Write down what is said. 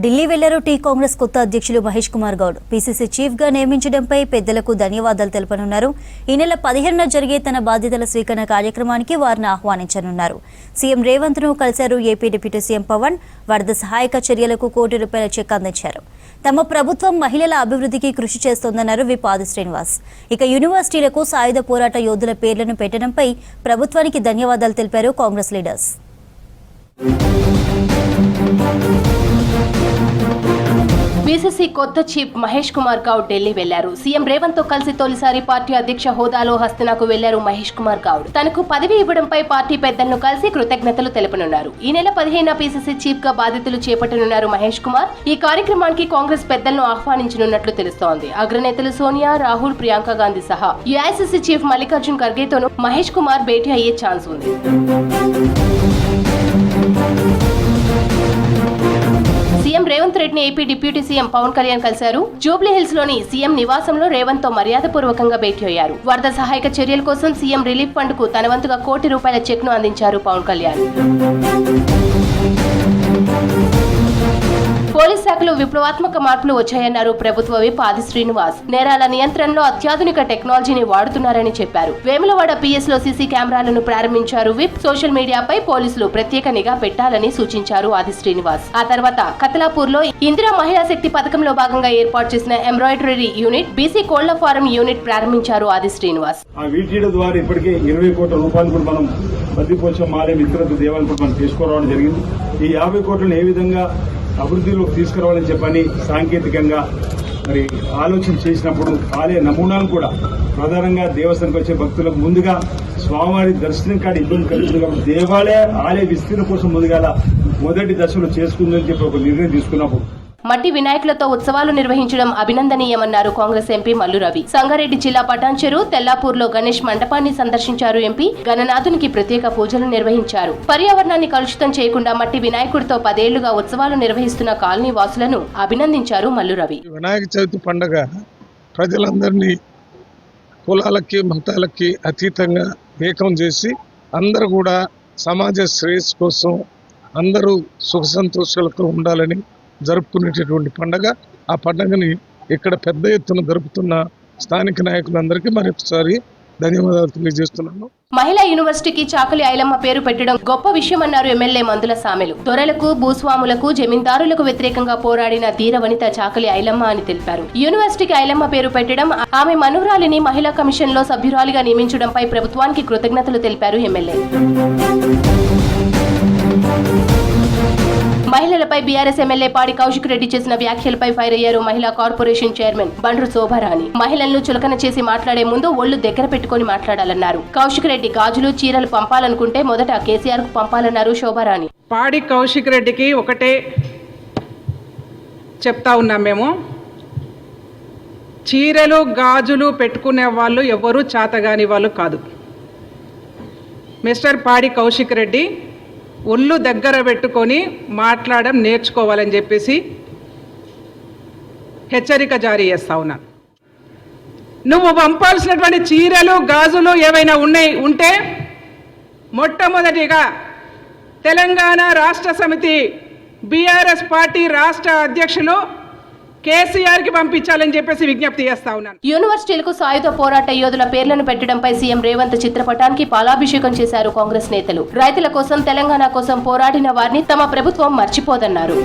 ఢిల్లీ వెళ్లారు టీ కాంగ్రెస్ కొత్త అధ్యక్షులు మహేష్ కుమార్ గౌడ్. పీసీసీ చీఫ్ గా నియమించడంపై పెద్దలకు ధన్యవాదాలు తెలుపనున్నారు. ఈ నెల 15న జరిగే తన బాధ్యతల స్వీకరణ కార్యక్రమానికి వారిని ఆహ్వానించనున్నారు. సీఎం రేవంత్ ను కలిశారు. ఏపీ డిప్యూటీ సీఎం పవన్ వరద సహాయక చర్యలకు ₹1 కోటి చెక్ అందించారు. తమ ప్రభుత్వం మహిళల అభివృద్ధికి కృషి చేస్తోందన్నారు విప్ ఆది శ్రీనివాస్. ఇక యూనివర్సిటీలకు సాయుధ పోరాట యోధుల పేర్లను పెట్టడంపై ప్రభుత్వానికి ధన్యవాదాలు తెలిపారు కాంగ్రెస్ లీడర్స్. పీసీసీ కొత్త చీఫ్ మహేష్ కుమార్ గౌడ్ ఢిల్లీ వెళ్లారు. సీఎం రేవంత్ తో కలిసి తొలిసారి పార్టీ అధ్యక్ష హోదాలో హస్తనకు వెళ్లారు మహేష్ కుమార్ గౌడ్. తనకు పదవి ఇవ్వడంపై పార్టీ పెద్దలను కలిసి కృతజ్ఞతలు తెలుపనున్నారు. ఈ నెల 15న పీసీసీ చీఫ్ గా బాధ్యతలు చేపట్టనున్నారు మహేష్ కుమార్. ఈ కార్యక్రమానికి కాంగ్రెస్ పెద్దలను ఆహ్వానించనున్నట్లు తెలుస్తోంది. అగ్రనేతలు సోనియా, రాహుల్, ప్రియాంక గాంధీ సహా ఏఐసీసీ చీఫ్ మల్లికార్జున్ ఖర్గేతోనూ మహేష్ కుమార్ భేటీ అయ్యే ఛాన్స్ ఉంది. సీఎం రేవంత్ రెడ్డిని AP deputy CM Pawan Kalyan కలిశారు. జూబ్లీ హిల్స్ లోని సీఎం నివాసంలో రేవంత్ తో మర్యాదపూర్వకంగా భేటీ అయ్యారు. వరద సహాయక చర్యల కోసం సీఎం రిలీఫ్ ఫండ్ కు తన వంతుగా ₹1 కోటి చెక్ ను అందించారు పవన్ కళ్యాణ్. పోలీస్ శాఖలో విప్లవాత్మక మార్పులు వచ్చాయన్నారు ప్రభుత్వ విప్ ఆది శ్రీనివాస్. నేరాల నియంత్రణలో అత్యాధునిక టెక్నాలజీని వాడుతున్నారని చెప్పారు. వేములవాడ పిఎస్ లో సీసీ కెమెరాలను ప్రారంభించారు విప్. సోషల్ మీడియాపై పోలీసులు ప్రత్యేక నిఘా పెట్టాలని సూచించారు ఆది శ్రీనివాస్. ఆ తర్వాత కతలాపూర్ లో ఇందిరా మహిళా శక్తి పథకంలో భాగంగా ఏర్పాటు చేసిన ఎంబ్రాయిడరీ యూనిట్, బీసీ కోళ్ల ఫారం యూనిట్ ప్రారంభించారు ఆది శ్రీనివాస్. ద్వారా ఇప్పటికే ₹20 కోట్ల కూడా మనం బద్దిపోచం మాలయం ఇతర దేవాలను కూడా మనం తీసుకురావడం జరిగింది. ఈ 50 కోట్లను ఏ విధంగా అభివృద్ధిలోకి తీసుకురావాలని చెప్పని సాంకేతికంగా మరి ఆలోచన చేసినప్పుడు ఆలయ నమూనాలు కూడా ప్రధానంగా దేవస్థానానికి వచ్చే భక్తులకు ముందుగా స్వామివారి దర్శనం కాడ ఇబ్బంది కలుగుతుంది కాబట్టి దేవాలయ ఆలయ విస్తీర్ణ కోసం ముందుగా మొదటి దశలో చేసుకుందని చెప్పి ఒక నిర్ణయం తీసుకున్నప్పుడు మట్టి వినాయకులతో ఉత్సవాలు నిర్వహించడం అభినందనీయమన్నారు కాంగ్రెస్ ఎంపీ మల్లు రవి. సంగారెడ్డి జిల్లా పటాన్చెరు, తెల్లాపూర్లో గణేష్ మండపాన్ని సందర్శించారు ఎంపీ. గణనాథునికి ప్రత్యేక పూజలు నిర్వహించారు. పర్యావరణాన్ని కలుషితం చేయకుండా మట్టి వినాయకుడితో 10 ఏళ్లుగా ఉత్సవాలు నిర్వహిస్తున్న కాలనీ వాసులను అభినందించారు మల్లు రవి. వినాయక చవితి పండుగ ప్రజలందరినీ కులాలకి మతాలకి అతీతంగా ఏకం చేసి అందరూ కూడా సమాజ శ్రేయస్సు కోసం అందరూ సుఖ సంతోషాలతో ఉండాలని జరుపుకునేటటువంటి పండుగ. ఆ పండుగని ఇక్కడ పెద్ద ఎత్తున జరుపుతున్న స్థానిక నాయకులందరికీ మరొకసారి ధన్యవాదాలు తెలియజేస్తున్నాను. మహిళా యూనివర్సిటీకి చాకలి ఐలమ్మ పేరు పెట్టడం గొప్ప విషయమన్నారు ఎమ్మెల్యే మందుల సామెలు. దొరలకు, భూస్వాములకు, జమీందారులకు వ్యతిరేకంగా పోరాడిన ధీర వనిత చాకలి ఐలమ్మ అని తెలిపారు. యూనివర్సిటీకి ఐలమ్మ పేరు పెట్టడం, ఆమె మనవరాలిని మహిళా కమిషన్ లో సభ్యురాలిగా నియమించడంపై ప్రభుత్వానికి కృతజ్ఞతలు తెలిపారు ఎమ్మెల్యే. మహిళలపై బీఆర్ఎస్ ఎమ్మెల్యే పాడి కౌశిక్ రెడ్డి చేసిన వ్యాఖ్యలపై ఫైర్ అయ్యారు మహిళా కార్పొరేషన్ చైర్మన్ బండ్రు శోభారాణి. మహిళలను చులకన చేసి మాట్లాడే ముందు ఒళ్లు దగ్గర పెట్టుకుని మాట్లాడాలన్నారు. కౌశిక్ రెడ్డి గాజులు, చీరలు పంపాలనుకుంటే మొదట కేసీఆర్ కు పంపాలన్నారు శోభారాణి. పాడి కౌశిక్ రెడ్డికి ఒకటే చెప్తా ఉన్నాం మేము, చీరలు గాజులు పెట్టుకునే వాళ్ళు ఎవరు చాతగాని వాళ్ళు కాదు. మిస్టర్ పాడి కౌశిక్ రెడ్డి ఒళ్ళు దగ్గర పెట్టుకొని మాట్లాడడం నేర్చుకోవాలని చెప్పేసి హెచ్చరిక జారీ చేస్తా ఉన్నాను. నువ్వు పంపాల్సినటువంటి చీరలు గాజులు ఏవైనా ఉంటే మొట్టమొదటిగా తెలంగాణ రాష్ట్ర సమితి బీఆర్ఎస్ పార్టీ రాష్ట్ర అధ్యక్షులు కేసీఆర్ కి పంపించాలని చెప్పేసి విజ్ఞప్తి చేస్తా ఉన్నాను. యూనివర్సిటీలకు సాయుధ పోరాట యోధుల పేర్లను పెట్టడంపై సీఎం రేవంత్ చిత్రపటానికి పాలాభిషేకం చేశారు కాంగ్రెస్ నేతలు. రైతుల కోసం, తెలంగాణ కోసం పోరాడిన వారిని తమ ప్రభుత్వం మర్చిపోదన్నారు.